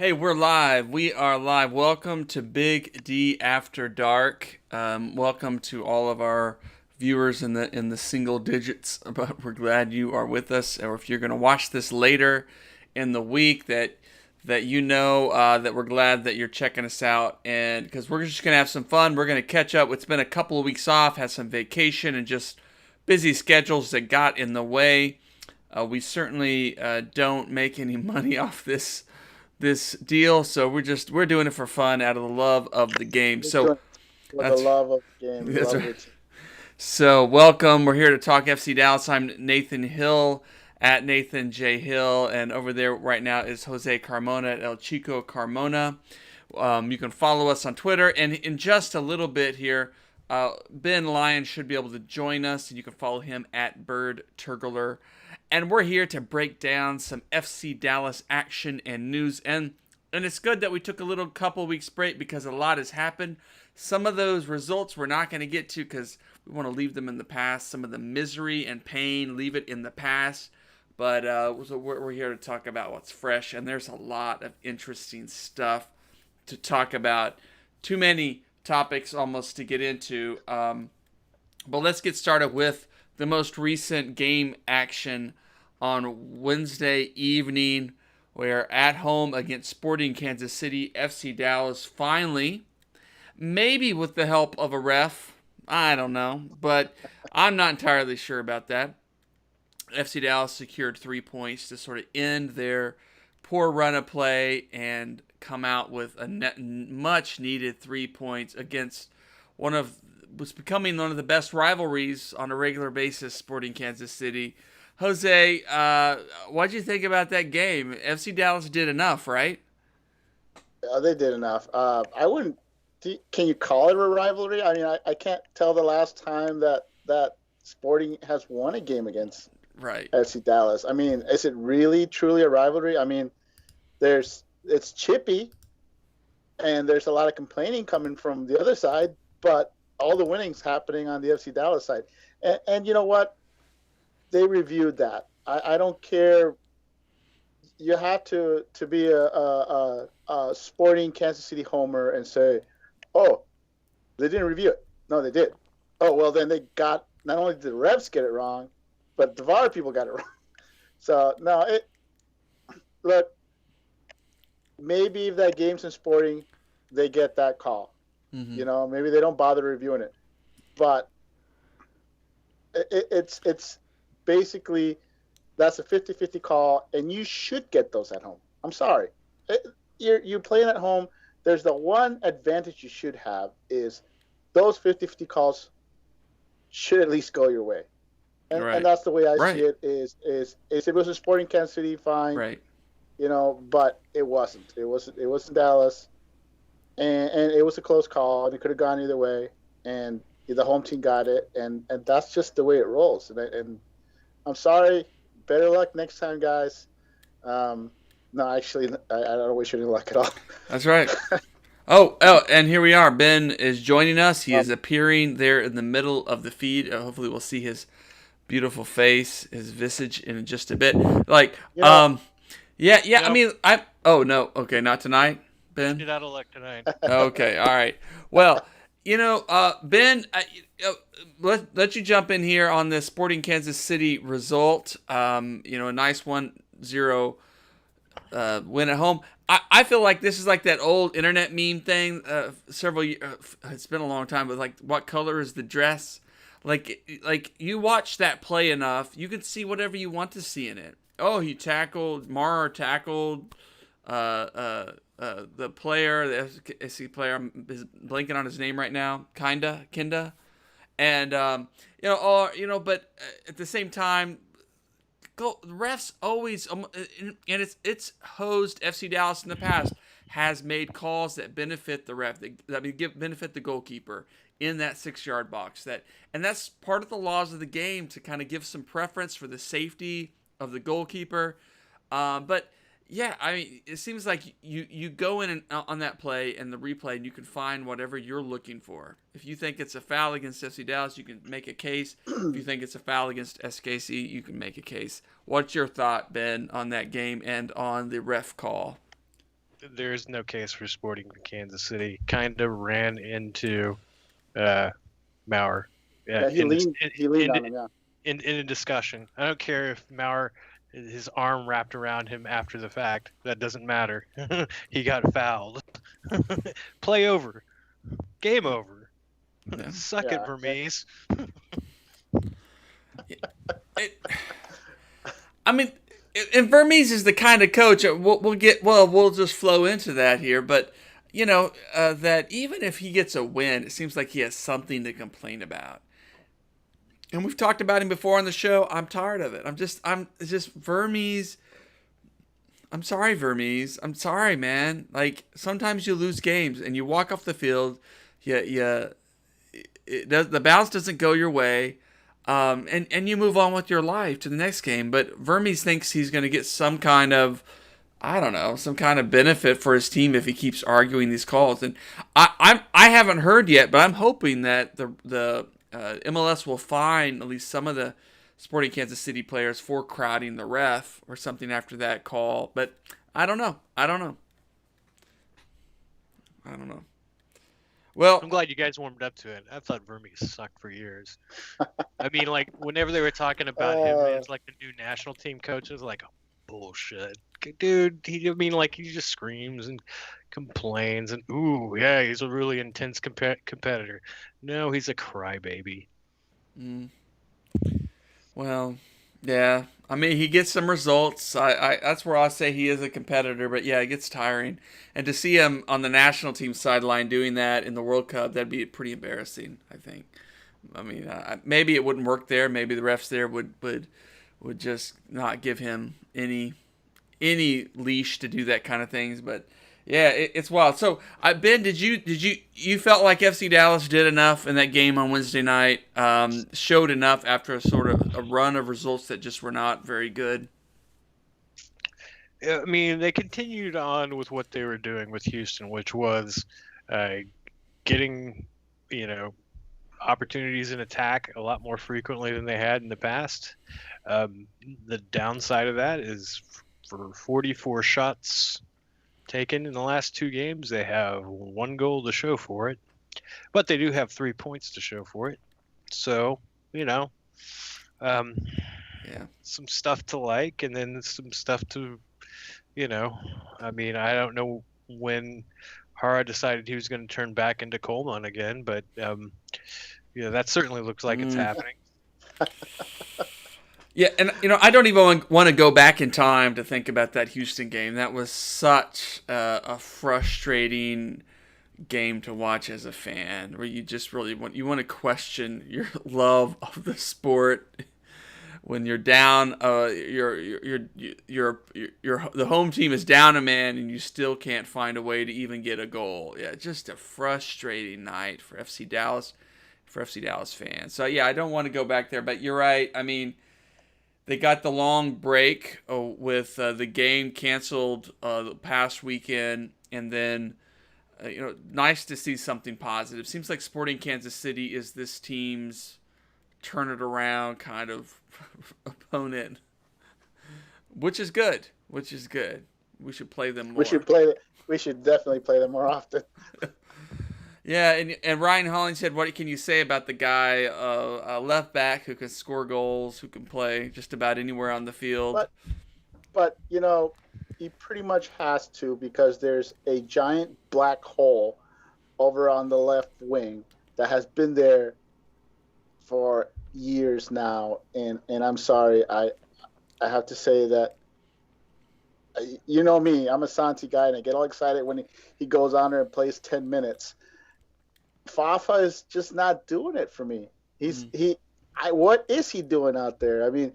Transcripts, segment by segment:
Hey, we're live. We are live. Welcome to Big D After Dark. Welcome to all of our viewers in the single digits. But we're glad you are with us. Or if you're going to watch this later in the week, that we're glad that you're checking us out. And because we're just going to have some fun, we're going to catch up. It's been a couple of weeks off, had some vacation, and just busy schedules that got in the way. We certainly don't make any money off this deal, so we're doing it for fun out of the love of the game. We're So doing it for the that's love of the game. We that's love right. your team. So welcome. We're here to talk FC Dallas. I'm Nathan Hill at Nathan J Hill, and over there right now is Jose Carmona at El Chico Carmona. You can follow us on Twitter, and in just a little bit here, Ben Lyon should be able to join us, and you can follow him at Bird Turgler. And we're here to break down some FC Dallas action and news. And it's good that we took a little couple weeks break because a lot has happened. Some of those results we're not going to get to because we want to leave them in the past. Some of the misery and pain, leave it in the past. But so we're here to talk about what's fresh, and there's a lot of interesting stuff to talk about. Too many topics almost to get into. But let's get started with the most recent game action on Wednesday evening, where at home against Sporting Kansas City, FC Dallas finally, maybe with the help of a ref, I don't know, but I'm not entirely sure about that. FC Dallas secured 3 points to sort of end their poor run of play and come out with a much needed 3 points against one of was becoming one of the best rivalries on a regular basis, Sporting Kansas City. Jose, what'd you think about that game? FC Dallas did enough, right? They did enough. I wouldn't. Can you call it a rivalry? I mean, I can't tell the last time that Sporting has won a game against Right. FC Dallas. I mean, is it really truly a rivalry? I mean, it's chippy, and there's a lot of complaining coming from the other side, but all the winnings happening on the FC Dallas side. And you know what? They reviewed that. I don't care. You have to be a Sporting Kansas City homer and say, "Oh, they didn't review it." No, they did. Oh well, then they got not only did the refs get it wrong, but the VAR people got it wrong. So no, look, maybe if that game's in Sporting, they get that call. Mm-hmm. Maybe they don't bother reviewing it, but it's basically that's a 50-50 call, and you should get those at home. I'm sorry. You're playing at home. There's the one advantage you should have is those 50-50 calls should at least go your way. Right. And that's the way I see Right. it is if it was a Sporting Kansas City, fine, Right. but it wasn't. It wasn't Dallas, and it was a close call, and it could have gone either way, and the home team got it, and that's just the way it rolls. And I'm sorry. Better luck next time, guys. No, actually, I don't wish you any luck at all. That's right. Oh, and here we are. Ben is joining us. He Um, is appearing there in the middle of the feed. Hopefully, we'll see his beautiful face, his visage in just a bit. Like, you know, yeah. I Nope, mean, I. Oh no. Okay, not tonight, Ben. get out of luck tonight. Okay, all right. Well, Ben, let you jump in here on the Sporting Kansas City result. A nice 1-0 win at home. I feel like this is like that old internet meme thing. It's been a long time, but like, what color is the dress? Like you watch that play enough, you can see whatever you want to see in it. Oh, he tackled. Mara tackled the player, the SC player. Is blanking on his name right now. Kinda, and but at the same time, refs always, and it's hosed FC Dallas in the past has made calls that benefit the ref, that benefit the goalkeeper in that 6 yard box. And that's part of the laws of the game to kind of give some preference for the safety of the goalkeeper. But yeah, I mean, it seems like you go in on that play and the replay, and you can find whatever you're looking for. If you think it's a foul against FC Dallas, you can make a case. If you think it's a foul against SKC, you can make a case. What's your thought, Ben, on that game and on the ref call? there's no case for Sporting Kansas City. Kind of ran into uh, Maurer. Yeah, he In this leaned. He leaned on him. Yeah. in a discussion. I don't care if Maurer his arm wrapped around him after the fact. That doesn't matter. He got fouled. Play over. Game over. Yeah. Suck it, Vermes. I mean, and Vermes is the kind of coach. We'll just flow into that here, but that even if he gets a win, it seems like he has something to complain about. And we've talked about him before on the show. I'm tired of it. I'm just Vermes. I'm sorry, Vermes. I'm sorry, man. Like, sometimes you lose games and you walk off the field. The bounce doesn't go your way. And you move on with your life to the next game. But Vermes thinks he's going to get some kind of, I don't know, some kind of benefit for his team if he keeps arguing these calls. And I haven't heard yet, but I'm hoping that the MLS will fine at least some of the Sporting Kansas City players for crowding the ref or something after that call. But I don't know. Well, I'm glad you guys warmed up to it. I thought Vermes sucked for years. I mean, like, whenever they were talking about him as like the new national team coach, it was like, bullshit. Dude, he just screams and complains and, ooh, yeah, he's a really intense competitor. No, he's a crybaby. Well, yeah. I mean, he gets some results. I that's where I'll say he is a competitor. But yeah, it gets tiring. And to see him on the national team sideline doing that in the World Cup, that'd be pretty embarrassing, I think. I mean, maybe it wouldn't work there. Maybe the refs there would just not give him any leash to do that kind of things. But yeah, it's wild. So, Ben, did you felt like FC Dallas did enough in that game on Wednesday night? Showed enough after a sort of a run of results that just were not very good? I mean, they continued on with what they were doing with Houston, which was getting, opportunities in attack a lot more frequently than they had in the past. The downside of that is for 44 shots taken in the last 2 games, they have 1 goal to show for it, but they do have 3 points to show for it. So, some stuff to like, and then some stuff to, I mean, I don't know when Hara decided he was going to turn back into Coleman again, but that certainly looks like it's happening. Yeah, and I don't even want to go back in time to think about that Houston game. That was such a frustrating game to watch as a fan, where you just really want to question your love of the sport when you're down. The home team is down a man, and you still can't find a way to even get a goal. Yeah, just a frustrating night for FC Dallas fans. So yeah, I don't want to go back there, but you're right. I mean, they got the long break with the game canceled the past weekend, and then nice to see something positive. Seems like Sporting Kansas City is this team's turn it around kind of opponent, which is good. We should play them more. We should definitely play them more often. Yeah, and Ryan Holling said, what can you say about the guy, a left back who can score goals, who can play just about anywhere on the field? But he pretty much has to, because there's a giant black hole over on the left wing that has been there for years now. And I'm sorry, I have to say that, you know me, I'm a Santi guy, and I get all excited when he goes on there and plays 10 minutes. Fafa is just not doing it for me. What is he doing out there? I mean,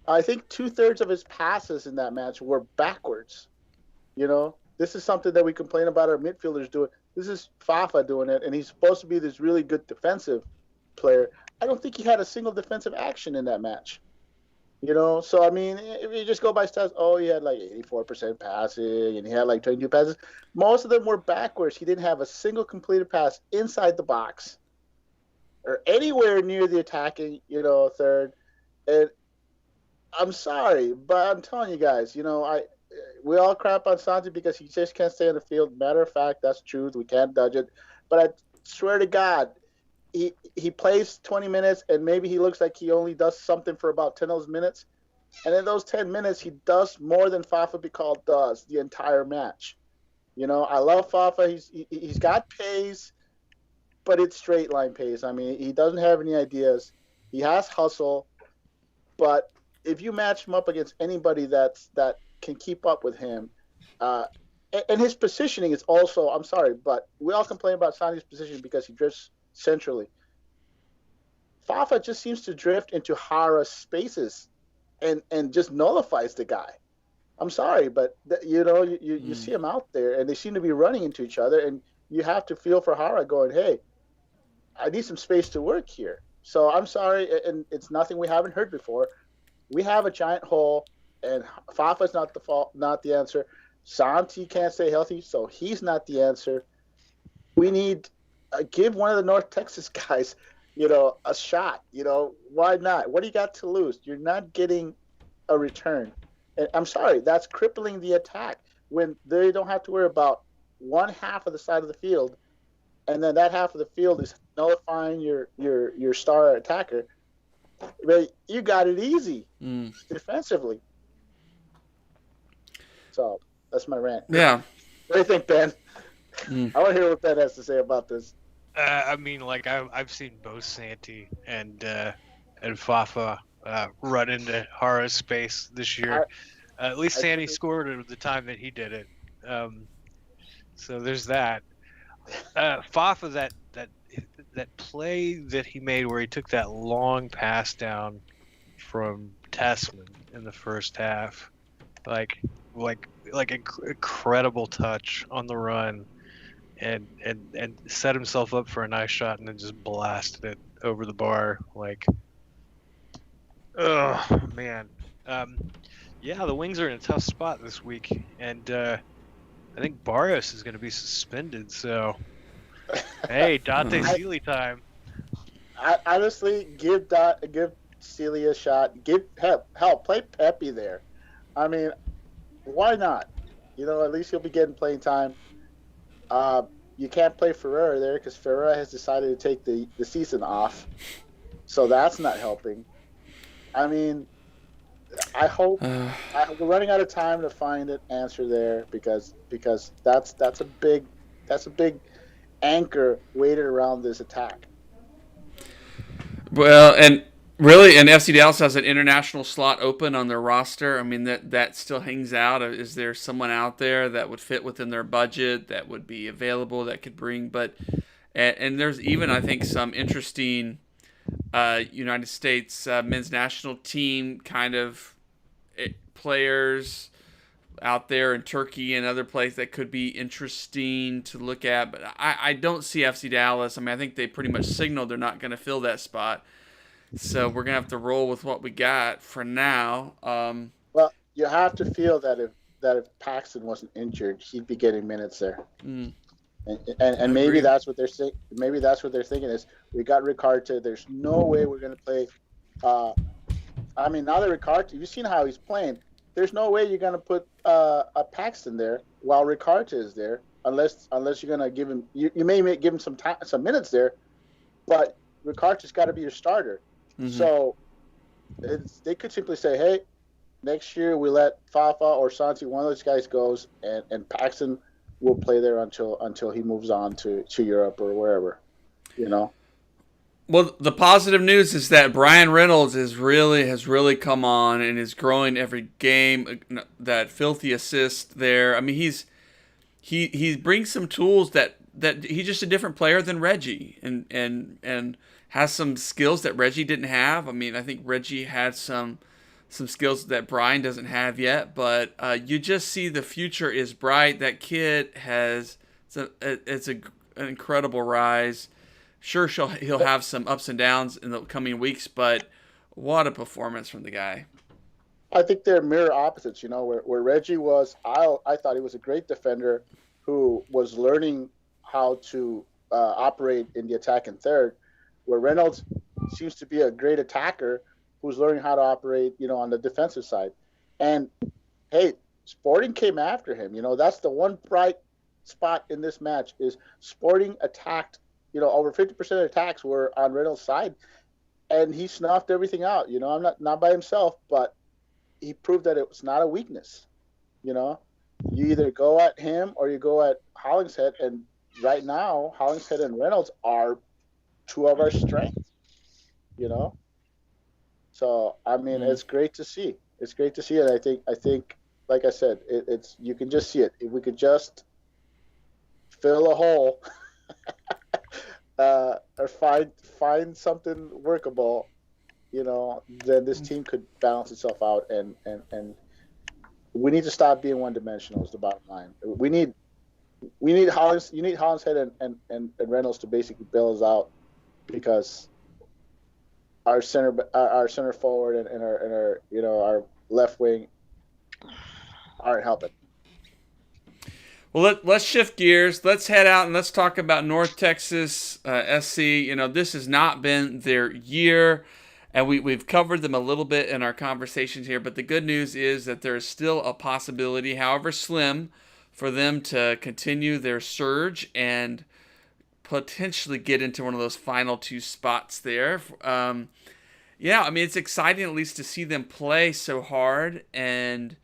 I think 2/3 of his passes in that match were backwards. This is something that we complain about our midfielders doing. This is Fafa doing it, and he's supposed to be this really good defensive player. I don't think he had a single defensive action in that match. So I mean, if you just go by stats, he had like 84% passing, and he had like 22 passes. Most of them were backwards. He didn't have a single completed pass inside the box or anywhere near the attacking, third. And I'm sorry, but I'm telling you guys, we all crap on Santi because he just can't stay on the field. Matter of fact, that's truth. We can't dodge it. But I swear to God, he plays 20 minutes and maybe he looks like he only does something for about 10 of those minutes. And in those 10 minutes, he does more than Fafa Bicall does the entire match. I love Fafa. He's got pace, but it's straight line pace. I mean, he doesn't have any ideas. He has hustle, but if you match him up against anybody that can keep up with him, and his positioning is also, I'm sorry, but we all complain about Santi's position because he drifts centrally. Fafa just seems to drift into Hara spaces and just nullifies the guy. I'm sorry, but you see him out there and they seem to be running into each other, and you have to feel for Hara going, hey, I need some space to work here. So I'm sorry, and it's nothing we haven't heard before. We have a giant hole, and Fafa's not the answer. Santi can't stay healthy, so he's not the answer. We need give one of the North Texas guys, a shot. Why not? What do you got to lose? You're not getting a return. And I'm sorry, that's crippling the attack when they don't have to worry about one half of the side of the field, and then that half of the field is nullifying your star attacker. But you got it easy defensively. So that's my rant. Yeah. What do you think, Ben? I want to hear what Ben has to say about this. I mean, like I've seen both Santi and Fafa run into Hara's space this year. At least Santi scored at the time that he did it. So there's that. Fafa, that play that he made where he took that long pass down from Tessman in the first half, like incredible touch on the run, and set himself up for a nice shot and then just blasted it over the bar. Like, oh man, yeah, the Wings are in a tough spot this week, and I think Barrios is going to be suspended. So, hey, Dante Sealy time. I honestly give Sealy a shot. Play Pepe there. I mean, why not? At least he'll be getting playing time. You can't play Ferreira there because Ferreira has decided to take the season off, so that's not helping. I mean, I hope we're running out of time to find an answer there because that's a big anchor weighted around this attack. Well, and really, and FC Dallas has an international slot open on their roster. I mean, that still hangs out. Is there someone out there that would fit within their budget that would be available that could bring? And there's even, I think, some interesting United States men's national team kind of players out there in Turkey and other places that could be interesting to look at. But I don't see FC Dallas. I mean, I think they pretty much signaled they're not going to fill that spot. So we're going to have to roll with what we got for now. Well, you have to feel that if Paxton wasn't injured, he'd be getting minutes there. And maybe that's what they're saying. Maybe that's what they're thinking is we got Ricarte. There's no way we're going to play. I mean, now that Ricarte, you've seen how he's playing. There's no way you're going to put a Paxton there while Ricarte is there, unless you're going to give him. You may give him some minutes there, but Ricarte's got to be your starter. Mm-hmm. So they could simply say, hey, next year we let Fafa or Santi, one of those guys goes, and Paxton will play there until he moves on to Europe or wherever, Well, the positive news is that Brian Reynolds has really come on and is growing every game. That filthy assist there. I mean, he brings some tools that he's just a different player than Reggie and has some skills that Reggie didn't have. I mean, I think Reggie had some skills that Brian doesn't have yet, but you just see the future is bright. That kid it's an incredible rise. Sure, he'll have some ups and downs in the coming weeks, but what a performance from the guy. I think they're mirror opposites, where Reggie was, I thought he was a great defender who was learning how to operate in the attack in third, where Reynolds seems to be a great attacker who's learning how to operate, on the defensive side. And, hey, Sporting came after him. That's the one bright spot in this match is Sporting attacked. Over 50% of attacks were on Reynolds' side, and he snuffed everything out. I'm not by himself, but he proved that it was not a weakness. You either go at him or you go at Hollingshead, and right now Hollingshead and Reynolds are two of our strengths. So I mean, it's great to see. It's great to see it. I think, like I said, it's you can just see it. If we could just fill a hole, or find something workable, then this team could balance itself out, and we need to stop being one dimensional. Is the bottom line. We need Hollins. You need Hollingshead and Reynolds to basically bail us out, because our center forward and our left wing aren't helping. Well, let's shift gears. Let's head out and let's talk about North Texas SC. This has not been their year, and we've covered them a little bit in our conversations here. But the good news is that there is still a possibility, however slim, for them to continue their surge and potentially get into one of those final two spots there. Yeah, I mean, it's exciting at least to see them play so hard, and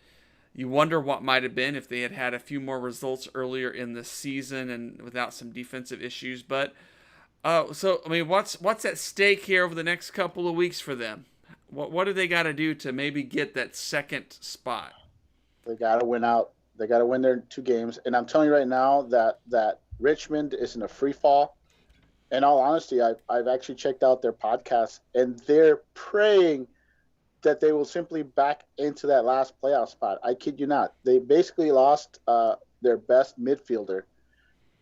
you wonder what might have been if they had had a few more results earlier in the season and without some defensive issues. But so I mean, what's at stake here over the next couple of weeks for them? What do they got to do to maybe get that second spot? They got to win out. They got to win their 2 games. And I'm telling you right now that Richmond is in a free fall. In all honesty, I've actually checked out their podcast, and they're praying that they will simply back into that last playoff spot. I kid you not. They basically lost their best midfielder,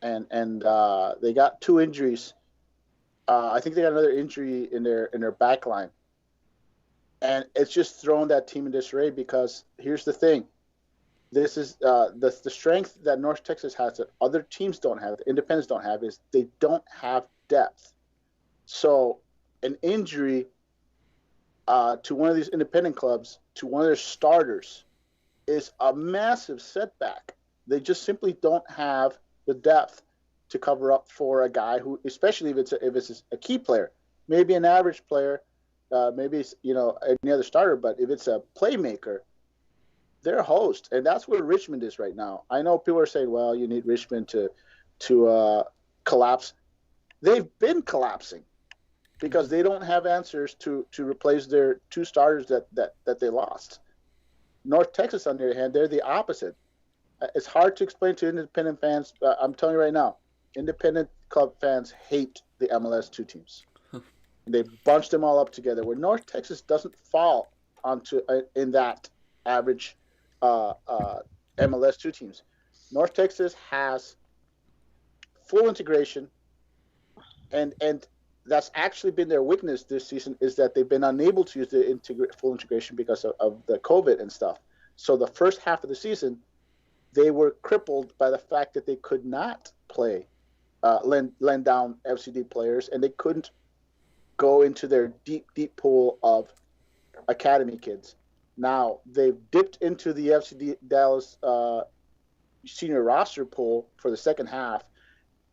and they got 2 injuries. I think they got another injury in their back line. And it's just thrown that team in disarray, because here's the thing. This is the strength that North Texas has that other teams don't have, the independents don't have, is they don't have depth. So an injury to one of these independent clubs, to one of their starters, is a massive setback. They just simply don't have the depth to cover up for a guy who, especially if it's a key player, maybe an average player, maybe any other starter, but if it's a playmaker, they're a host, and that's where Richmond is right now. I know people are saying, well, you need Richmond to collapse. They've been collapsing because they don't have answers to replace their 2 starters that they lost. North Texas, on the other hand, they're the opposite. It's hard to explain to independent fans. I'm telling you right now, independent club fans hate the MLS 2 teams. They bunched them all up together, where North Texas doesn't fall onto in that average MLS 2 teams. North Texas has full integration, and that's actually been their weakness this season, is that they've been unable to use the full integration because of the COVID and stuff. So the first half of the season, they were crippled by the fact that they could not play, lend down FCD players, and they couldn't go into their deep pool of academy kids. Now they've dipped into the FCD Dallas senior roster pool for the second half,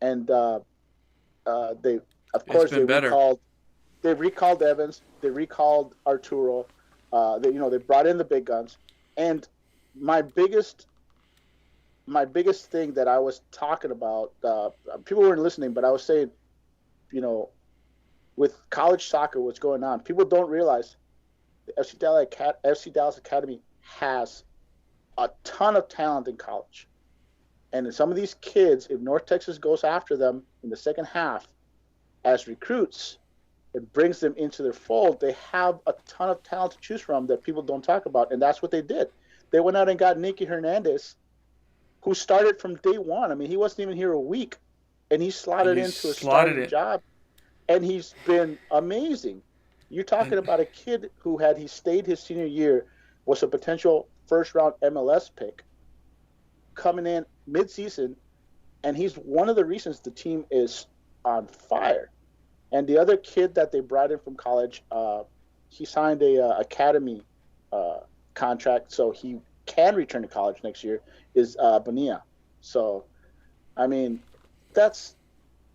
and they recalled Evans, they recalled Arturo, they brought in the big guns, and my biggest thing that I was talking about, people weren't listening, but I was saying, with college soccer, what's going on, people don't realize the FC Dallas Academy has a ton of talent in college. And some of these kids, if North Texas goes after them in the second half as recruits and brings them into their fold, they have a ton of talent to choose from that people don't talk about. And that's what they did. They went out and got Nicky Hernandez, who started from day one. I mean, he wasn't even here a week, and he slotted into a starting job, and he's been amazing. You're talking about a kid who, had he stayed his senior year, was a potential first-round MLS pick coming in mid-season, and he's one of the reasons the team is on fire. And the other kid that they brought in from college, he signed a academy contract, so he can return to college next year is Bonilla. So, I mean, that's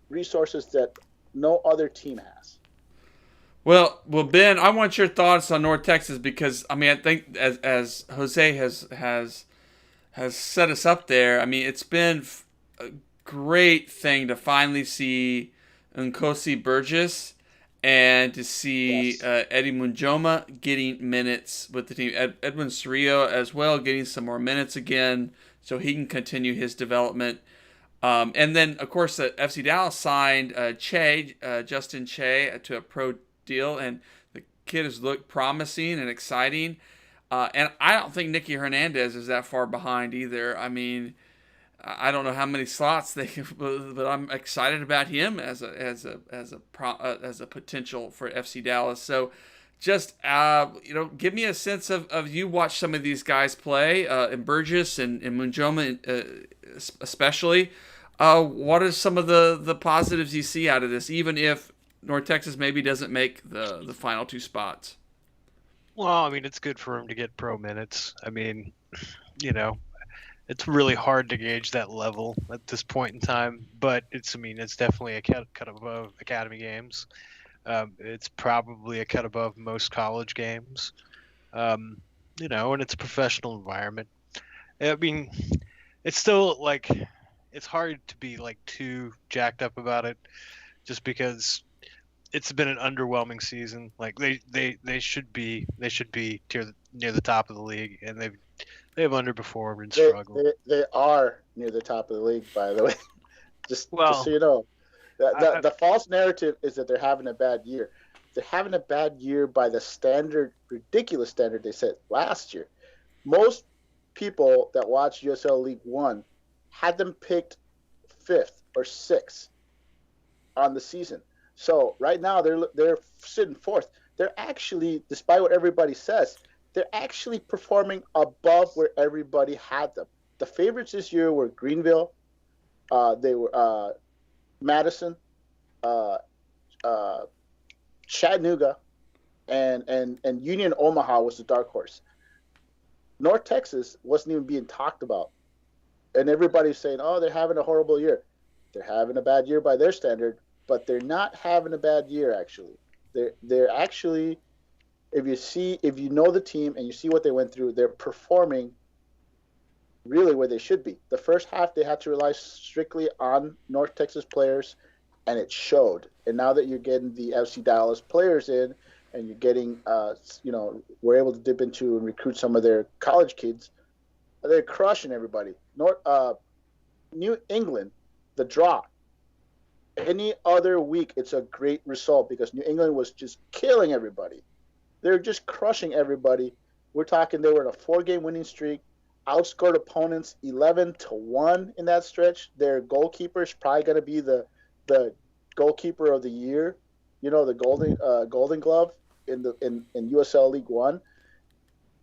resources that no other team has. Well, Ben, I want your thoughts on North Texas because I mean, I think as Jose has set us up there. I mean, it's been a great thing to finally see Nkosi Burgess and to see Yes. Eddie Munjoma getting minutes with the team. Edwin Cerrillo as well getting some more minutes again so he can continue his development. And then, of course, FC Dallas signed Justin Che, to a pro deal, and the kid has looked promising and exciting. And I don't think Nicky Hernandez is that far behind either. I mean, I don't know how many slots they, but I'm excited about him as a potential for FC Dallas. So, just give me a sense of you watch some of these guys play, and Burgess and Munjoma, especially. What are some of the positives you see out of this, even if North Texas maybe doesn't make the final two spots? Well, I mean, it's good for him to get pro minutes. I mean, you know, it's really hard to gauge that level at this point in time, but it's definitely a cut above academy games. It's probably a cut above most college games. And it's a professional environment. I mean, it's still like it's hard to be like too jacked up about it, just because it's been an underwhelming season. Like they should be near the top of the league, and they've underperformed and struggled. They are near the top of the league, by the way. just so you know, the false narrative is that they're having a bad year. They're having a bad year by the ridiculous standard they set last year. Most people that watch USL League One had them picked 5th or 6th on the season. So right now they're sitting 4th. They're actually, despite what everybody says, they're actually performing above where everybody had them. The favorites this year were Greenville, they were Madison, Chattanooga, and Union Omaha was the dark horse. North Texas wasn't even being talked about, and everybody's saying, "Oh, they're having a horrible year." They're having a bad year by their standard, but they're not having a bad year actually. They're actually, if you know the team and you see what they went through, they're performing really where they should be. The first half they had to rely strictly on North Texas players, and it showed. And now that you're getting the FC Dallas players in, and you're getting, we're able to dip into and recruit some of their college kids, they're crushing everybody. New England, the draw. Any other week, it's a great result because New England was just killing everybody. They're just crushing everybody. We're talking they were in a 4-game winning streak, outscored opponents 11-1 in that stretch. Their goalkeeper's probably going to be the goalkeeper of the year, the Golden Glove in USL League One,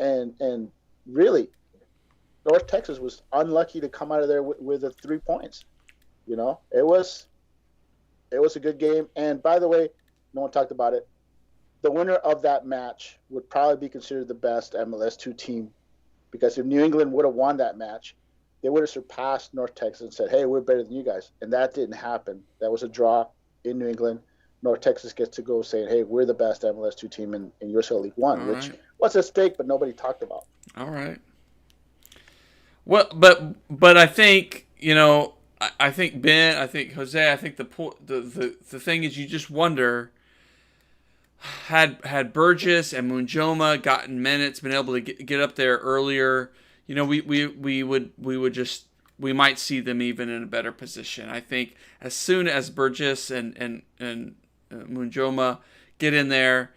and really, North Texas was unlucky to come out of there with the 3 points. It was a good game. And by the way, no one talked about it. The winner of that match would probably be considered the best MLS2 team, because if New England would have won that match, they would have surpassed North Texas and said, "Hey, we're better than you guys." And that didn't happen. That was a draw in New England. North Texas gets to go saying, "Hey, we're the best MLS2 team in USL League One," All which right. was at stake, but nobody talked about. All right. Well, but I think I think Ben, I think Jose, I think the thing is, you just wonder, had Burgess and Munjoma gotten minutes, been able to get up there earlier, we might see them even in a better position. I think as soon as Burgess and Munjoma get in there,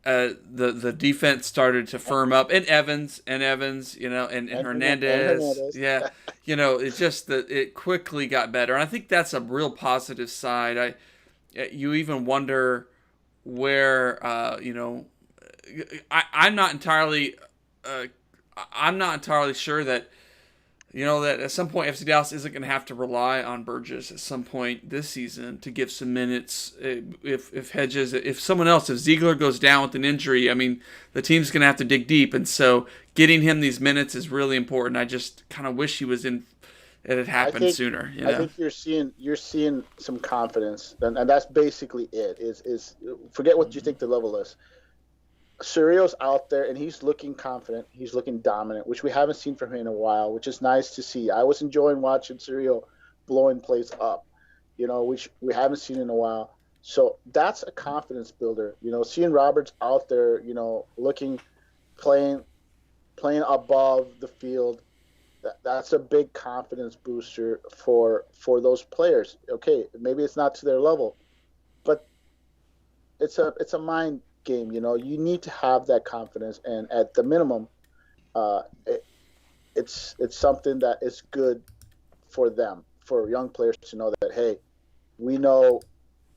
the defense started to firm up, and Evans, and Hernandez, yeah, it's just that it quickly got better, and I think that's a real positive side. You even wonder where I'm not entirely sure that that at some point FC Dallas isn't going to have to rely on Burgess at some point this season to give some minutes. If Hedges, if someone else, if Ziegler goes down with an injury, I mean, the team's going to have to dig deep, and so getting him these minutes is really important. I just kind of wish he was in. It had happened sooner. I think you're seeing some confidence, and that's basically it. Is forget what you think the level is. Surreal's out there, and he's looking confident. He's looking dominant, which we haven't seen from him in a while, which is nice to see. I was enjoying watching Surreal blowing plays up, which we haven't seen in a while. So that's a confidence builder. Seeing Roberts out there, playing above the field, that's a big confidence booster for those players. Okay, maybe it's not to their level, but it's a mind game. You need to have that confidence, and at the minimum, it's something that is good for them, for young players to know that, hey, we know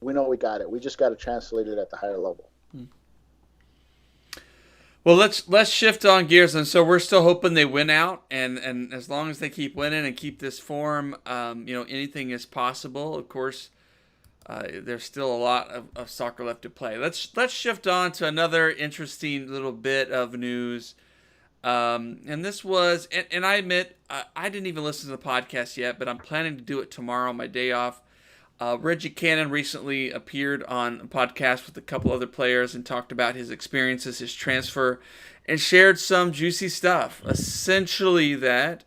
we got it. We just got to translate it at the higher level. Well, let's shift on gears, and so we're still hoping they win out, and as long as they keep winning and keep this form, anything is possible. Of course, there's still a lot of soccer left to play. Let's shift on to another interesting little bit of news, and this was, and I admit I didn't even listen to the podcast yet, but I'm planning to do it tomorrow on my day off. Reggie Cannon recently appeared on a podcast with a couple other players and talked about his experiences, his transfer, and shared some juicy stuff. Essentially, that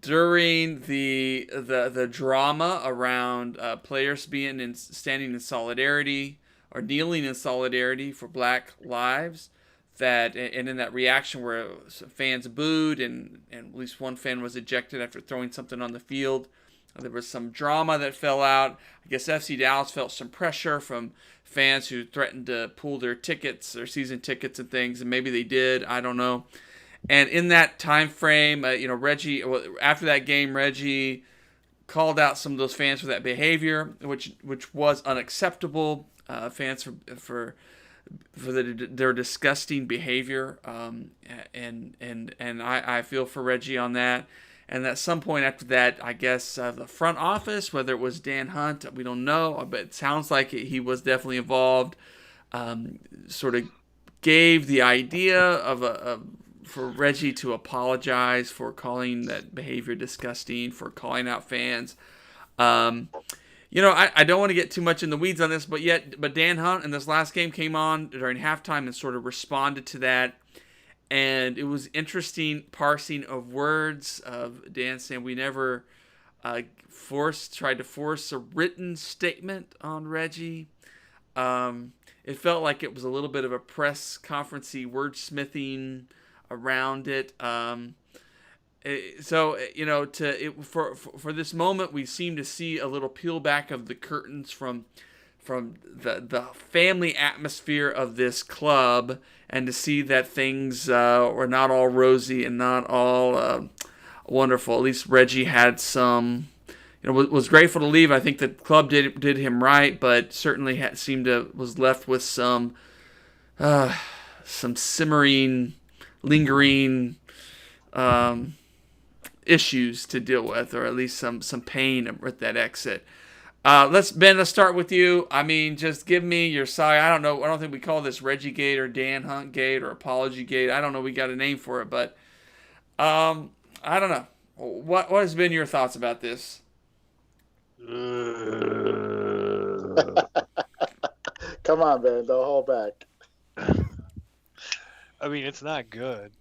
during the drama around players standing in solidarity or kneeling in solidarity for Black lives, and in that reaction where fans booed and at least one fan was ejected after throwing something on the field. There was some drama that fell out. I guess FC Dallas felt some pressure from fans who threatened to pull their tickets, their season tickets and things, and maybe they did. I don't know. And in that time frame, Reggie, after that game, Reggie called out some of those fans for that behavior, which was unacceptable. Fans for their disgusting behavior, and I feel for Reggie on that. And at some point after that, I guess the front office, whether it was Dan Hunt, we don't know, but it sounds like he was definitely involved, sort of gave the idea for Reggie to apologize for calling that behavior disgusting, for calling out fans. I don't want to get too much in the weeds on this, but Dan Hunt in this last game came on during halftime and sort of responded to that. And it was interesting parsing of words of Dan saying we never tried to force a written statement on Reggie. It felt like it was a little bit of a press conference-y wordsmithing around it. For this moment, we seem to see a little peel back of the curtains from the family atmosphere of this club, and to see that things were not all rosy and not all wonderful. At least Reggie had some, was grateful to leave. I think the club did him right, but certainly was left with some simmering, lingering issues to deal with, or at least some pain with that exit. Let's start with you. I mean, just give me your side. I don't know. I don't think we call this Reggie Gate or Dan Hunt Gate or Apology Gate. I don't know. We got a name for it, but I don't know. What has been your thoughts about this? Come on, man. Don't hold back. I mean, it's not good.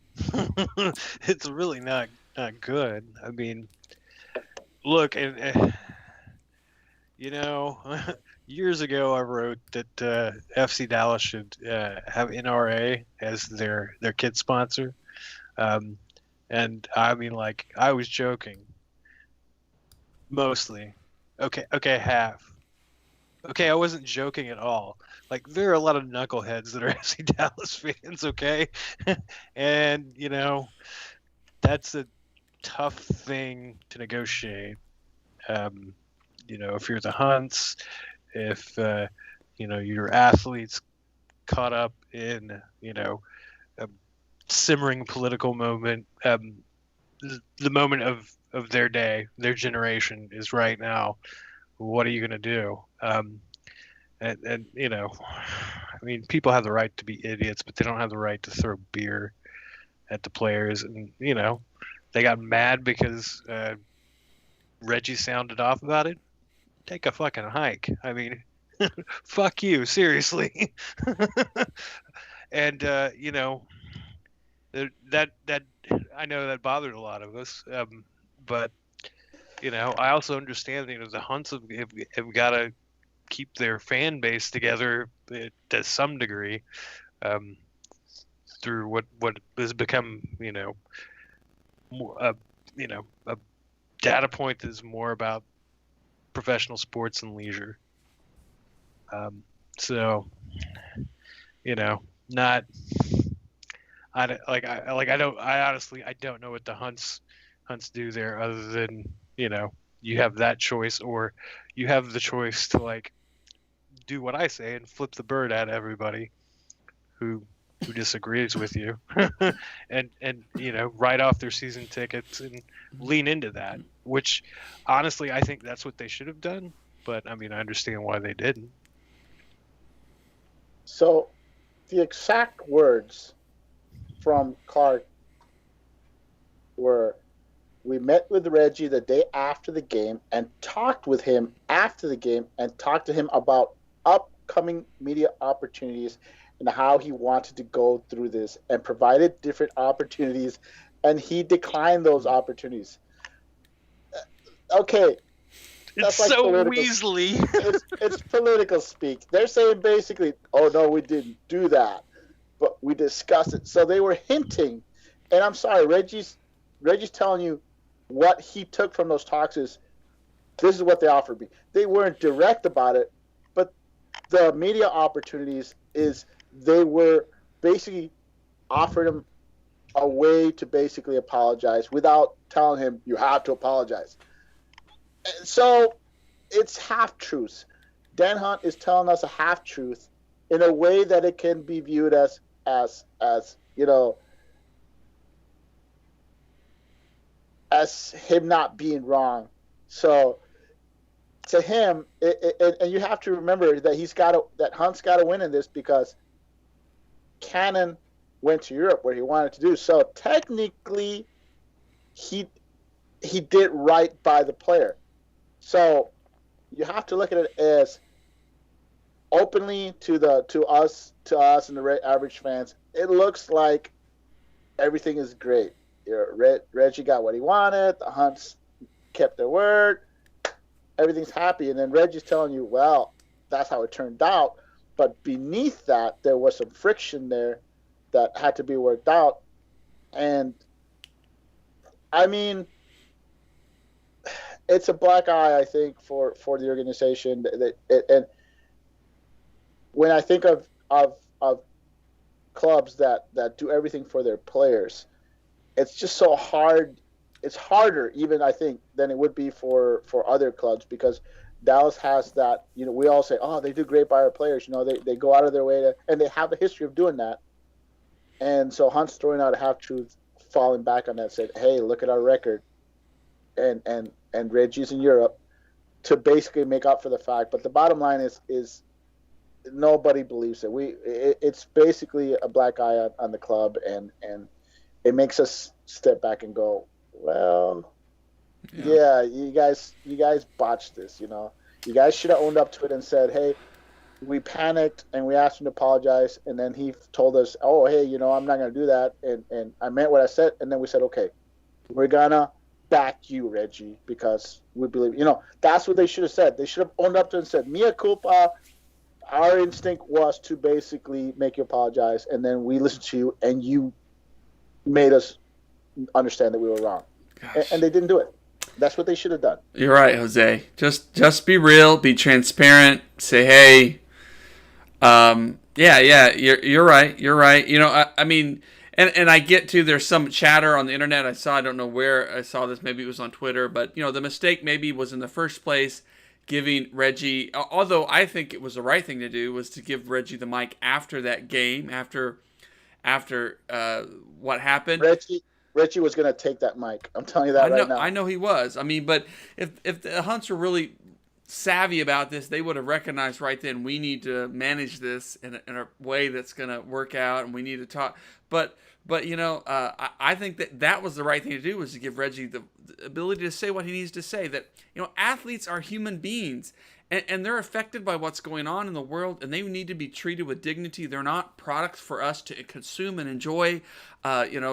It's really not good. I mean, look, years ago I wrote that FC Dallas should have NRA as their kid sponsor, and I mean, like, I was joking. Mostly, okay, half. Okay, I wasn't joking at all. Like, there are a lot of knuckleheads that are FC Dallas fans, okay? And, that's a tough thing to negotiate. If you're the Hunts, if, your athletes caught up in, simmering political moment. The moment of their day, their generation is right now. What are you going to do? And you know, I mean, people have the right to be idiots, but they don't have the right to throw beer at the players. And you know, they got mad because Reggie sounded off about it. Take a fucking hike. I mean, fuck you, seriously. And you know, that I know that bothered a lot of us. But you know, I also understand that, you know, the Hunts have got to keep their fan base together to some degree, um, through what has become, you know, a data point that is more about professional sports and leisure. So, you know, not I honestly I don't know what the Hunts do there, other than, you know, you have that choice, or you have the choice to like do what I say and flip the bird at everybody who disagrees with you, and you know, write off their season tickets and lean into that. Which, honestly, I think that's what they should have done. But I mean, I understand why they didn't. So, the exact words from Clark were, "We met with Reggie the day after the game and talked with him after the game and talked to him about upcoming media opportunities and how he wanted to go through this, and provided different opportunities, and he declined those opportunities." Okay. It's like so Weasley. it's political speak. They're saying basically, "Oh no, we didn't do that, but we discussed it." So they were hinting, and I'm sorry, Reggie's telling you what he took from those talks is, this is what they offered me. They weren't direct about it, but the media opportunities is they were basically offering him a way to basically apologize without telling him you have to apologize. So it's half truths. Dan Hunt is telling us a half truth in a way that it can be viewed as you know, as him not being wrong. So to him, and you have to remember that that Hunt's got to win in this, because Cannon went to Europe where he wanted to do. So technically, he did right by the player. So you have to look at it as openly to us and the average fans. It looks like everything is great. Reggie got what he wanted. The Hunts kept their word. Everything's happy. And then Reggie's telling you, well, that's how it turned out. But beneath that, there was some friction there that had to be worked out. And I mean, it's a black eye, I think, for the organization. And when I think of clubs that do everything for their players, it's just so hard. It's harder, even, I think, than it would be for other clubs, because Dallas has that. You know, we all say, "Oh, they do great by our players." You know, they go out of their way to, and they have a history of doing that. And so Hunt's throwing out a half truth, falling back on that, said, "Hey, look at our record," and Reggie's in Europe to basically make up for the fact. But the bottom line is nobody believes it. It's basically a black eye on the club, and it makes us step back and go, well, yeah, you guys botched this. You know, you guys should have owned up to it and said, "Hey, we panicked and we asked him to apologize," and then he told us, "Oh, hey, you know, I'm not gonna do that, and I meant what I said," and then we said, "Okay, we're gonna back you, Reggie, because we believe." You know, that's what they should have said. They should have owned up to it and said, "Mea culpa. Our instinct was to basically make you apologize, and then we listened to you, and you made us understand that we were wrong." And they didn't do it. That's what they should have done. You're right, Jose. Just be real, be transparent. Say, hey, yeah, you're right. You're right. You know, I mean, and I get to, there's some chatter on the internet. I don't know where I saw this. Maybe it was on Twitter, but you know, the mistake maybe was in the first place giving Reggie, although I think it was the right thing to do, was to give Reggie the mic after that game, after after what happened. Reggie was going to take that mic. I'm telling you that right now. I know he was. I mean, but if the Hunts were really savvy about this, they would have recognized right then we need to manage this in a way that's going to work out, and we need to talk. But I think that was the right thing to do, was to give Reggie the ability to say what he needs to say. That athletes are human beings, and they're affected by what's going on in the world, and they need to be treated with dignity. They're not products for us to consume and enjoy,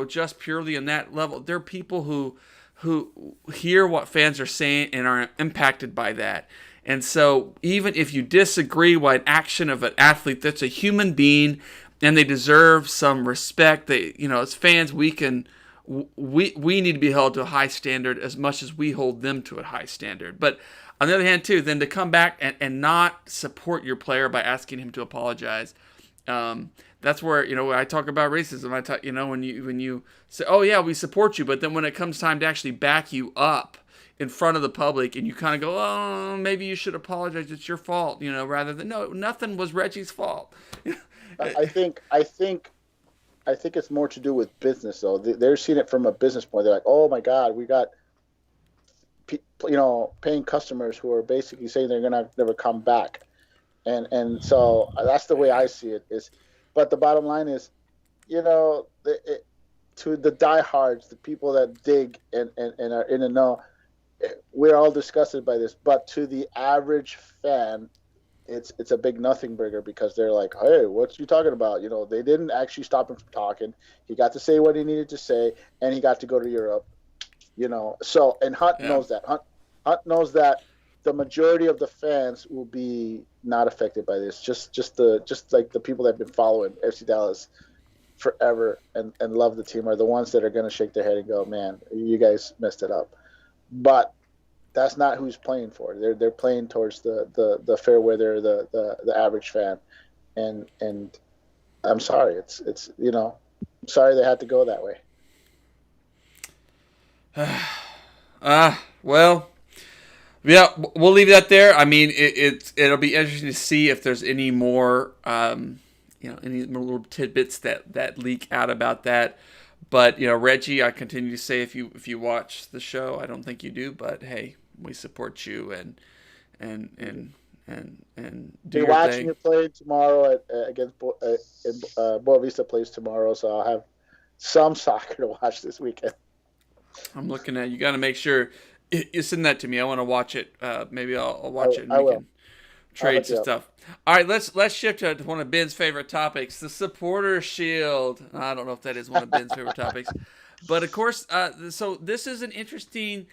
just purely on that level. They're people who hear what fans are saying and are impacted by that. And so even if you disagree with an action of an athlete, that's a human being, and they deserve some respect. They, as fans, we need to be held to a high standard as much as we hold them to a high standard. But on the other hand, too, then to come back and not support your player by asking him to apologize, that's where, when I talk about racism, I talk, when you say, oh yeah, we support you, but then when it comes time to actually back you up in front of the public, and you kind of go, oh, maybe you should apologize, it's your fault, rather than, no, nothing was Reggie's fault. I think it's more to do with business, though. They're seeing it from a business point. They're like, oh my God, we got paying customers who are basically saying they're gonna never come back, and so that's the way I see it. But the bottom line is, to the diehards, the people that dig and are in the know, we're all disgusted by this. But to the average fan, it's a big nothing burger, because they're like, hey, what you talking about? They didn't actually stop him from talking. He got to say what he needed to say, and he got to go to Europe. So, and Hunt knows that. Hunt knows that the majority of the fans will be not affected by this. Just like the people that have been following FC Dallas forever and love the team are the ones that are going to shake their head and go, man, you guys messed it up. But that's not who's playing for. They're playing towards the fair weather, the average fan, and I'm sorry. It's I'm sorry they had to go that way. Well, yeah, we'll leave that there. I mean, it'll be interesting to see if there's any more, any more little tidbits that leak out about that. But Reggie, I continue to say, if you watch the show, I don't think you do, but hey, we support you and do your watching thing. you play tomorrow against Boa Vista plays tomorrow, so I'll have some soccer to watch this weekend. I'm looking at. You got to make sure you send that to me. I want to watch it. Maybe I'll watch it and I we will. can trade some stuff. All right, let's shift to one of Ben's favorite topics, the Supporter Shield. I don't know if that is one of Ben's favorite topics, but of course, so this is an interesting.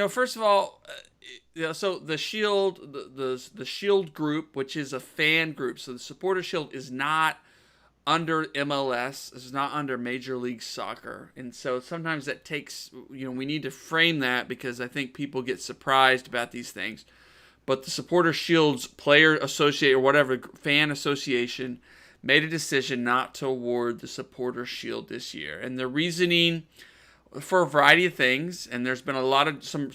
First of all, so the Shield, the Shield group, which is a fan group, so the Supporter Shield is not under MLS, is not under Major League Soccer, and so sometimes that takes. We need to frame that, because I think people get surprised about these things. But the Supporter Shield's player associate or whatever fan association made a decision not to award the Supporter Shield this year, and the reasoning for a variety of things. And there's been a lot of some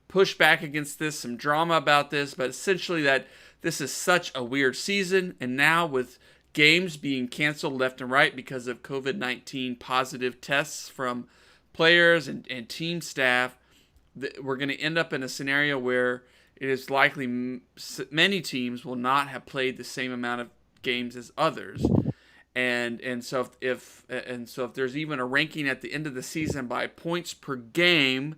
pushback against this, some drama about this, but essentially that this is such a weird season, and now with games being canceled left and right because of COVID-19 positive tests from players and team staff, we're going to end up in a scenario where it is likely many teams will not have played the same amount of games as others, and so if there's even a ranking at the end of the season by points per game,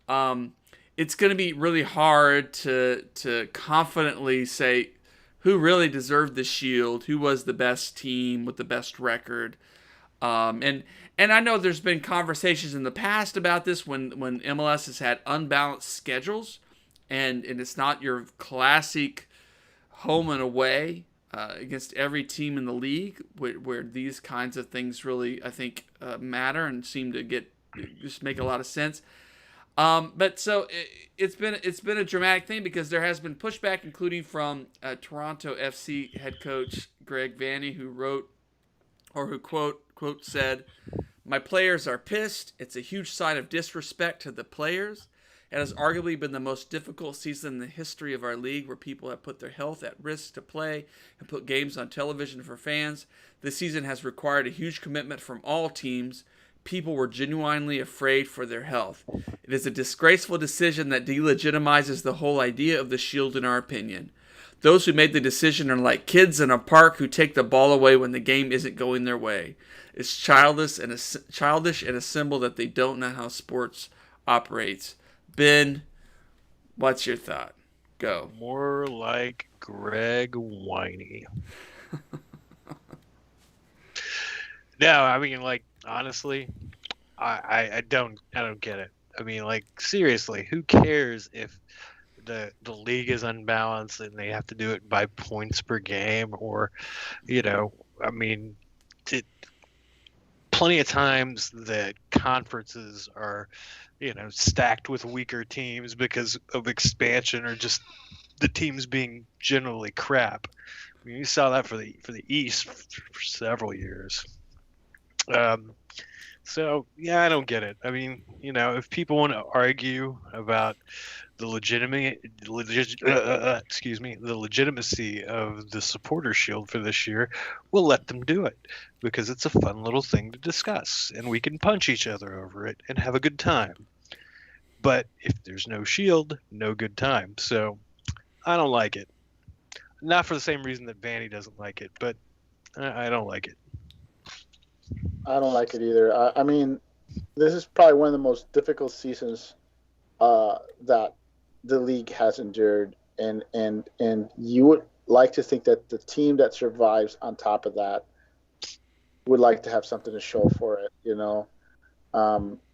it's going to be really hard to confidently say who really deserved the Shield, who was the best team with the best record. And I know there's been conversations in the past about this when MLS has had unbalanced schedules, and it's not your classic home and away against every team in the league, where these kinds of things really, I think, matter and seem to just make a lot of sense. But so it's been a dramatic thing, because there has been pushback, including from Toronto FC head coach Greg Vanney, who wrote, or who quote said, "My players are pissed. It's a huge sign of disrespect to the players. It has arguably been the most difficult season in the history of our league, where people have put their health at risk to play and put games on television for fans. This season has required a huge commitment from all teams. People were genuinely afraid for their health. It is a disgraceful decision that delegitimizes the whole idea of the Shield, in our opinion. Those who made the decision are like kids in a park who take the ball away when the game isn't going their way. It's childish and a symbol that they don't know how sports operates. Ben, what's your thought? Go. More like Greg Whiny. No, I mean, like, honestly, I don't get it. I mean, like, seriously, who cares if the league is unbalanced and they have to do it by points per game, or, I mean, plenty of times that conferences are, stacked with weaker teams because of expansion, or just the teams being generally crap. I mean, you saw that for the East for several years. So yeah, I don't get it. I mean, if people want to argue about the legitimacy of the Supporter Shield for this year, we'll let them do it, because it's a fun little thing to discuss, and we can punch each other over it and have a good time. But if there's no Shield, no good time. So I don't like it. Not for the same reason that Vanny doesn't like it, but I don't like it. I don't like it either. I mean, this is probably one of the most difficult seasons that the league has endured, and you would like to think that the team that survives on top of that would like to have something to show for it,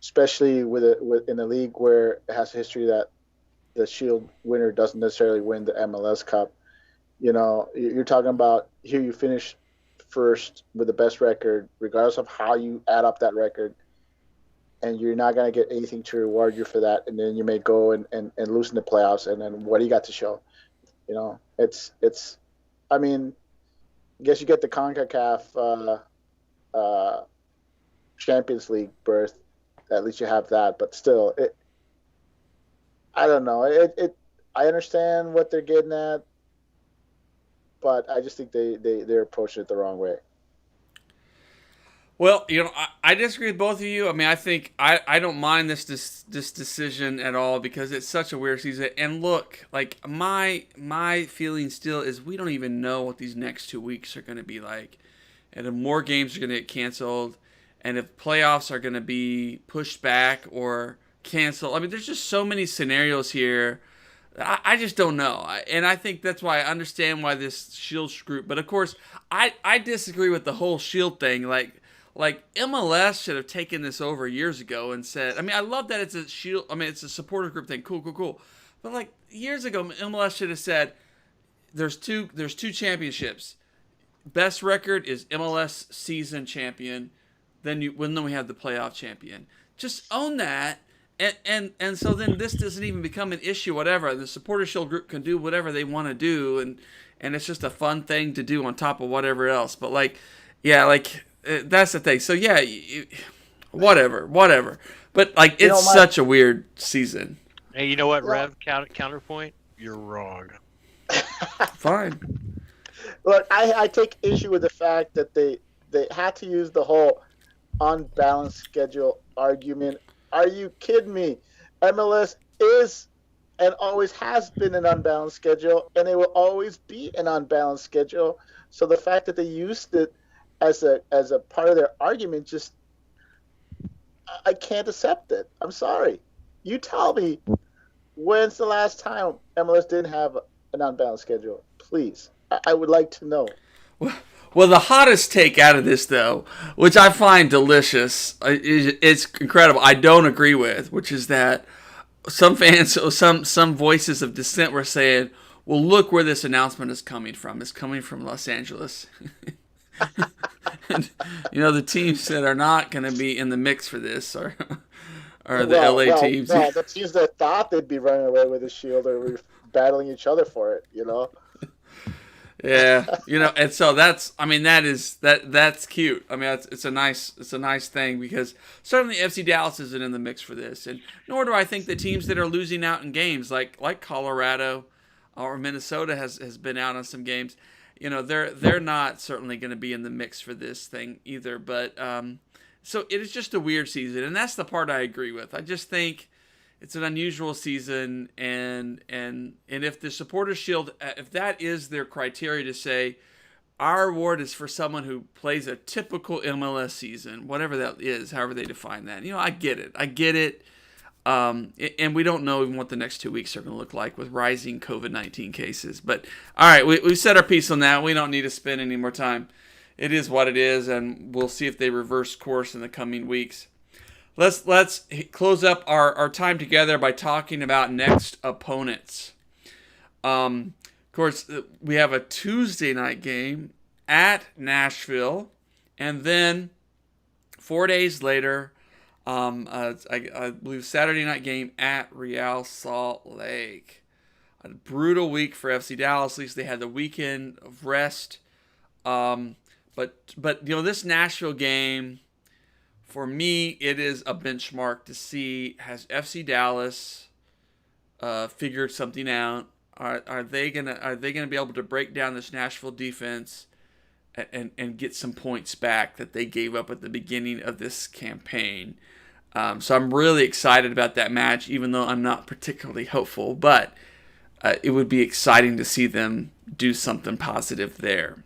especially in a league where it has a history that the Shield winner doesn't necessarily win the MLS Cup. You're talking about, here you finish first with the best record, regardless of how you add up that record, and you're not going to get anything to reward you for that, and then you may go and lose in the playoffs, and then what do you got to show? It's I mean, I guess you get the CONCACAF Champions League berth, at least you have that, but still, I don't know. I understand what they're getting at, but I just think they're approaching it the wrong way. Well, I disagree with both of you. I mean, I think I don't mind this decision at all, because it's such a weird season. And look, like, my feeling still is we don't even know what these next 2 weeks are going to be like, and if more games are going to get canceled, and if playoffs are going to be pushed back or canceled. I mean, there's just so many scenarios here. I just don't know. And I think that's why I understand why this Shield group. But of course, I disagree with the whole Shield thing. Like MLS should have taken this over years ago and said, I mean, I love that it's a Shield. I mean, it's a supporter group thing. Cool. But like years ago, MLS should have said, there's two championships. Best record is MLS season champion. Then we have the playoff champion. Just own that. And so then this doesn't even become an issue, whatever. The Supporter Shield group can do whatever they want to do, and it's just a fun thing to do on top of whatever else. But that's the thing. So yeah, whatever. But like, it's such a weird season. Hey, you know what, Rev? Counterpoint? You're wrong. Fine. Look, I take issue with the fact that they had to use the whole unbalanced schedule argument. Are you kidding me? MLS is and always has been an unbalanced schedule, and it will always be an unbalanced schedule. So the fact that they used it as a part of their argument, just, I can't accept it. I'm sorry. You tell me, when's the last time MLS didn't have an unbalanced schedule? Please. I would like to know. Well, the hottest take out of this, though, which I find delicious, it's incredible, I don't agree with, which is that some fans, some voices of dissent were saying, well, look where this announcement is coming from. It's coming from Los Angeles. And, the teams that are not going to be in the mix for this are the LA teams. Well, the teams that thought they'd be running away with the Shield are battling each other for it, Yeah, and so that's cute. I mean, it's a nice thing because certainly FC Dallas isn't in the mix for this, and nor do I think the teams that are losing out in games like Colorado or Minnesota has been out on some games. They're not certainly going to be in the mix for this thing either. But so it is just a weird season, and that's the part I agree with. I just think it's an unusual season, and if the Supporters Shield, if that is their criteria to say our award is for someone who plays a typical MLS season, whatever that is, however they define that, I get it. And we don't know even what the next 2 weeks are going to look like with rising COVID-19 cases. But all right, we've said our piece on that. We don't need to spend any more time. It is what it is, and we'll see if they reverse course in the coming weeks. Let's close up our time together by talking about next opponents. Of course, we have a Tuesday night game at Nashville, and then 4 days later, I believe Saturday night game at Real Salt Lake. A brutal week for FC Dallas. At least they had the weekend of rest. But this Nashville game, for me, it is a benchmark to see, has FC Dallas figured something out? Are they gonna be able to break down this Nashville defense and get some points back that they gave up at the beginning of this campaign? So I'm really excited about that match, even though I'm not particularly hopeful. But it would be exciting to see them do something positive there.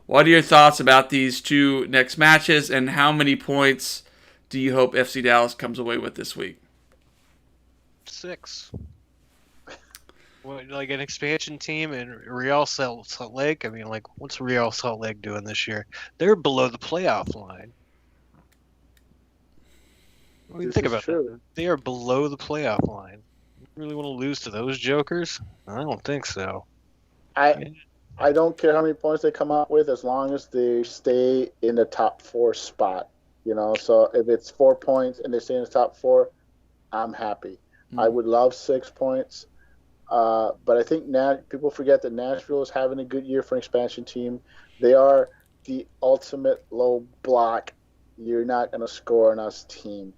What are your thoughts about these two next matches, and how many points do you hope FC Dallas comes away with this week? 6. Like an expansion team in Real Salt Lake? I mean, what's Real Salt Lake doing this year? They're below the playoff line. What do you think about that? They are below the playoff line. You really want to lose to those jokers? I don't think so. I don't care how many points they come out with, as long as they stay in the top 4 spot. So if it's 4 points and they stay in the top 4, I'm happy. I would love 6 points. But I think people forget that Nashville is having a good year for an expansion team. They are the ultimate low block. You're not going to score on us team.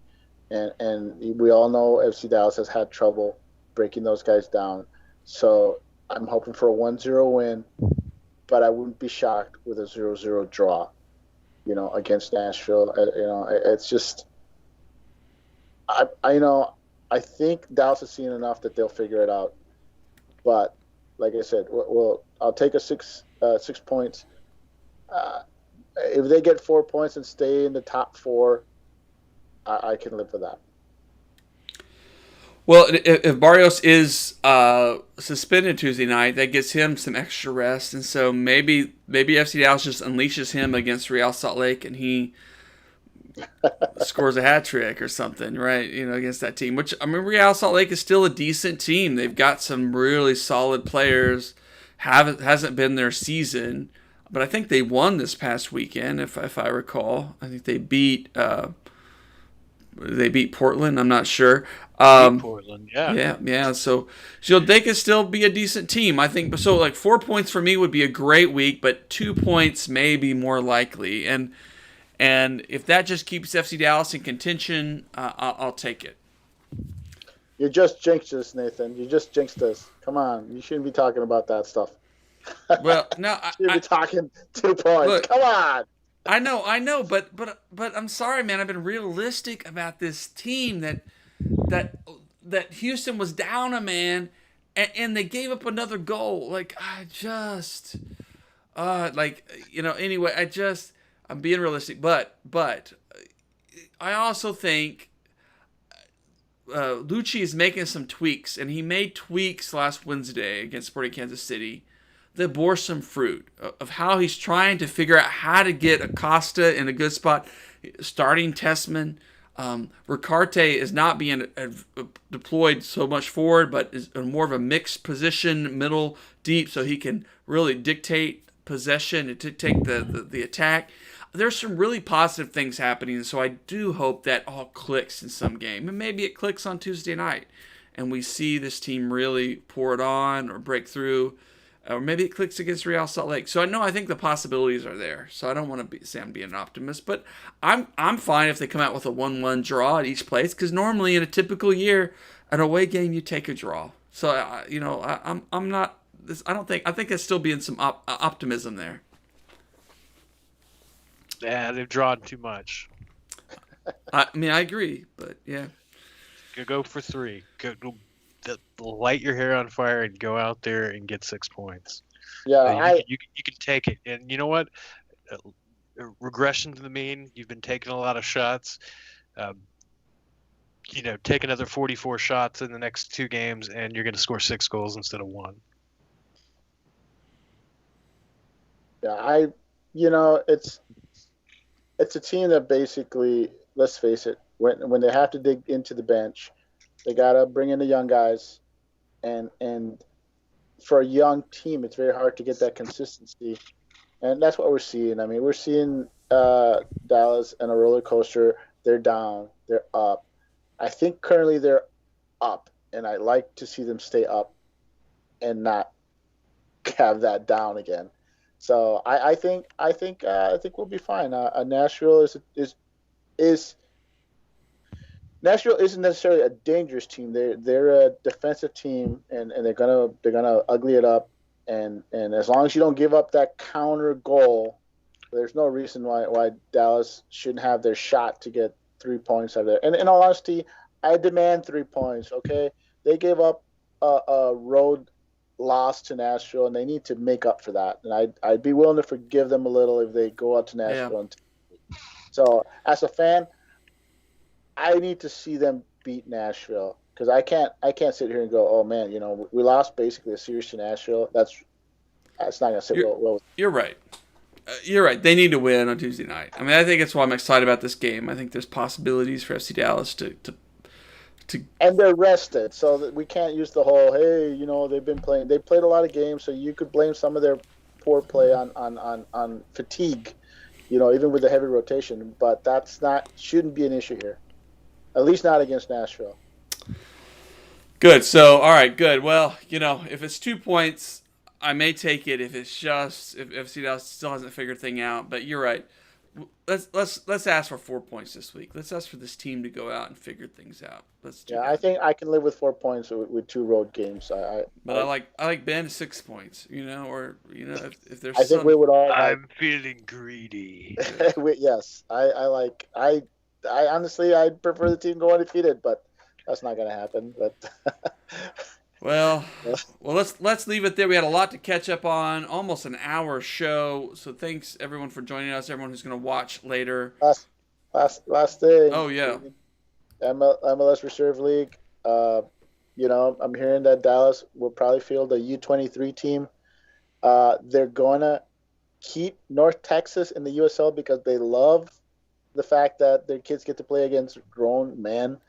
And we all know FC Dallas has had trouble breaking those guys down. So I'm hoping for a 1-0 win, but I wouldn't be shocked with a 0-0 draw, against Nashville. It's just, I think Dallas has seen enough that they'll figure it out. But like I said, I'll take a 6 points. If they get 4 points and stay in the top 4, I can live with that. Well, if Barrios is suspended Tuesday night, that gives him some extra rest, and so maybe FC Dallas just unleashes him against Real Salt Lake, and he scores a hat trick or something, right? Against that team. Which, I mean, Real Salt Lake is still a decent team. They've got some really solid players. Hasn't been their season, but I think they won this past weekend, if I recall. I think they beat Portland. I'm not sure. Portland, yeah. Yeah. So they could still be a decent team, I think. So 4 points for me would be a great week, but 2 points may be more likely. And if that just keeps FC Dallas in contention, I'll take it. You just jinxed us, Nathan. You just jinxed us. Come on, you shouldn't be talking about that stuff. Well, no, you should be talking 2 points. Look, come on. I know, but I'm sorry, man. I've been realistic about this team that Houston was down a man, and they gave up another goal. Anyway, I'm being realistic, but I also think Lucci is making some tweaks, and he made tweaks last Wednesday against Sporting Kansas City that bore some fruit of how he's trying to figure out how to get Acosta in a good spot, starting Tessman. Ricarte is not being deployed so much forward, but is more of a mixed position, middle, deep, so he can really dictate possession and dictate the attack. There's some really positive things happening, so I do hope that all clicks in some game. And maybe it clicks on Tuesday night, and we see this team really pour it on or break through. or maybe it clicks against Real Salt Lake. So I think the possibilities are there. So I don't want to say I'm being an optimist, but I'm fine if they come out with a 1-1 draw at each place, because normally in a typical year, an away game you take a draw. So I'm not. I think there's still being some optimism there. Yeah, they've drawn too much. I mean, I agree, but yeah. Go for 3. Go light your hair on fire and go out there and get 6 points. Yeah, you can take it. And you know what? Regression to the mean. You've been taking a lot of shots. Take another 44 shots in the next 2 games, and you're going to score 6 goals instead of 1. Yeah, it's a team that basically, let's face it, when they have to dig into the bench, they gotta bring in the young guys, and for a young team, it's very hard to get that consistency, and that's what we're seeing. I mean, we're seeing Dallas on a roller coaster. They're down, they're up. I think currently they're up, and I like to see them stay up and not have that down again. So I think we'll be fine. Nashville is Nashville isn't necessarily a dangerous team. They're a defensive team, and they're gonna ugly it up. And as long as you don't give up that counter goal, there's no reason why Dallas shouldn't have their shot to get 3 points out of there. And in all honesty, I demand 3 points. Okay, they gave up a road loss to Nashville, and they need to make up for that. And I'd be willing to forgive them a little if they go out to Nashville. Yeah. So as a fan, I need to see them beat Nashville, because I can't sit here and go, oh man, we lost basically a series to Nashville. That's not gonna sit well. You're right. You're right. They need to win on Tuesday night. I mean, I think that's why I'm excited about this game. I think there's possibilities for FC Dallas to and they're rested, so that we can't use the whole, hey, they've been playing. They played a lot of games, so you could blame some of their poor play on fatigue, even with the heavy rotation. But shouldn't be an issue here, at least not against Nashville. Good. So, all right, good. Well, if it's 2 points, I may take it. If it's just if FC Dallas still hasn't figured thing out, but you're right. Let's ask for 4 points this week. Let's ask for this team to go out and figure things out. Let's do that. I think I can live with 4 points with 2 road games. I like Ben 6 points. Or if there's. I think we would all. I'm feeling greedy. Yes, I honestly I prefer the team go undefeated, but that's not going to happen. But. Well, let's leave it there. We had a lot to catch up on, almost an hour show. So thanks everyone for joining us. Everyone who's going to watch later. Last thing. Oh yeah. MLS Reserve League. I'm hearing that Dallas will probably field a U23 team. They're gonna keep North Texas in the USL because they love the fact that their kids get to play against grown men.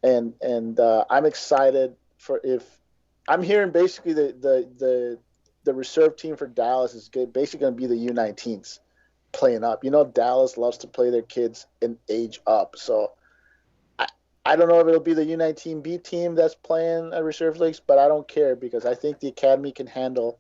And I'm excited for if I'm hearing basically the reserve team for Dallas is basically going to be the U19s playing up. Dallas loves to play their kids in age up. So I don't know if it'll be the U19B team that's playing at reserve leagues, but I don't care because I think the academy can handle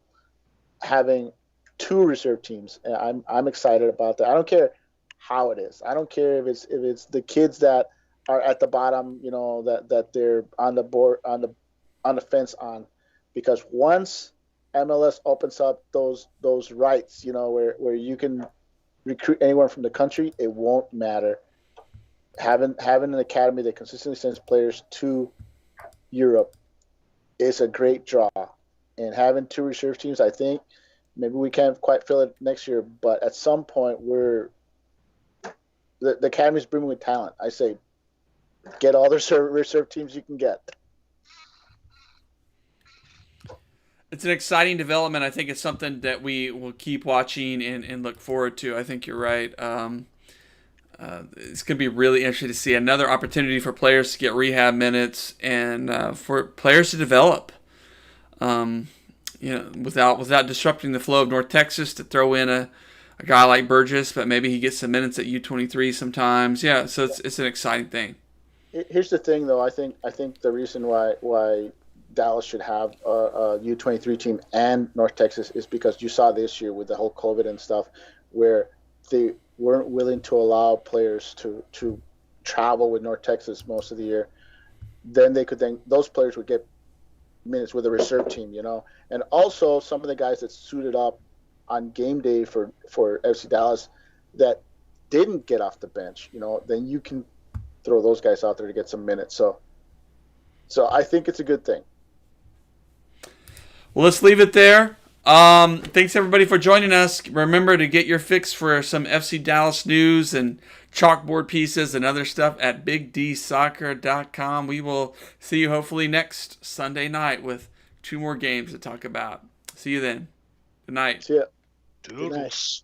having 2 reserve teams. And I'm excited about that. I don't care how it is. I don't care if it's the kids that are at the bottom, that they're on the board on the fence on, because once MLS opens up those rights, where you can recruit anyone from the country, it won't matter. Having an academy that consistently sends players to Europe is a great draw, and having 2 reserve teams, I think maybe we can't quite fill it next year, but at some point the academy's brimming with talent. I say, get all the reserve teams you can get. It's an exciting development. I think it's something that we will keep watching and look forward to. I think you're right. It's going to be really interesting to see another opportunity for players to get rehab minutes and for players to develop. Without disrupting the flow of North Texas, to throw in a guy like Burgess, but maybe he gets some minutes at U23 sometimes. Yeah, so it's an exciting thing. Here's the thing, though. I think the reason why Dallas should have a U23 team and North Texas is because you saw this year with the whole COVID and stuff, where they weren't willing to allow players to travel with North Texas most of the year. Then those players would get minutes with a reserve team, and also some of the guys that suited up on game day for FC Dallas that didn't get off the bench, then you can throw those guys out there to get some minutes. So I think it's a good thing. Well, let's leave it there. Thanks everybody for joining us. Remember to get your fix for some FC Dallas news and chalkboard pieces and other stuff at bigdsoccer.com. We will see you hopefully next Sunday night with 2 more games to talk about. See you then. Good night. See ya. Doodles.